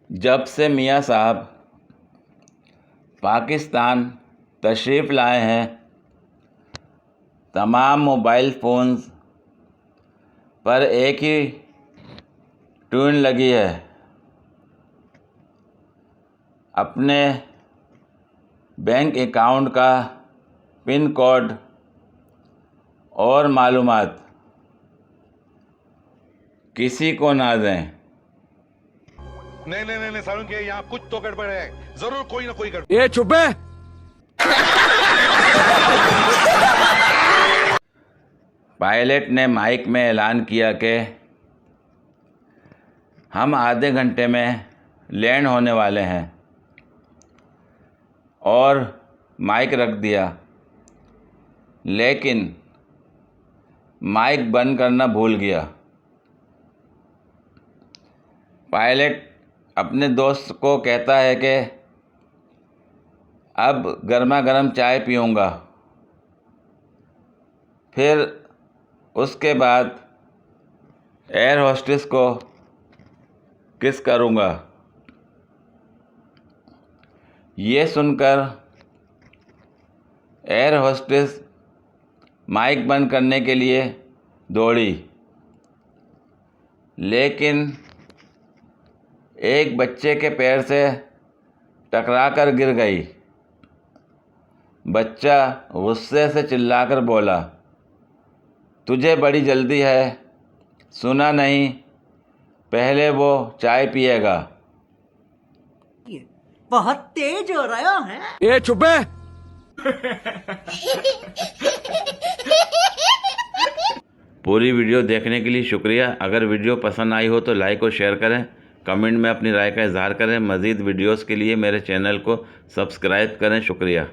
जब से मियां साहब पाकिस्तान तशरीफ़ लाए हैं, तमाम मोबाइल फ़ोन्स पर एक ही ट्यून लगी है। अपने बैंक अकाउंट का पिन कोड और मालूमात किसी को ना दें। नहीं सारुण के यहाँ कुछ तो गड़बड़ है, जरूर कोई ना कोई गड़बड़। ये चुप है। पायलट ने माइक में ऐलान किया कि हम आधे घंटे में लैंड होने वाले हैं और माइक रख दिया, लेकिन माइक बंद करना भूल गया। पायलट अपने दोस्त को कहता है कि अब गर्मा गर्म चाय पीऊँगा, फिर उसके बाद एयर होस्टेस को किस करूँगा। ये सुनकर एयर होस्टेस माइक बंद करने के लिए दौड़ी, लेकिन एक बच्चे के पैर से टकराकर गिर गई। बच्चा गुस्से से चिल्लाकर बोला, तुझे बड़ी जल्दी है, सुना नहीं, पहले वो चाय पिएगा। बहुत तेज हो रहा है। ये चुप है। पूरी वीडियो देखने के लिए शुक्रिया। अगर वीडियो पसंद आई हो तो लाइक और शेयर करें, कमेंट में अपनी राय का इजहार करें। मज़ीद वीडियोस के लिए मेरे चैनल को सब्सक्राइब करें। शुक्रिया।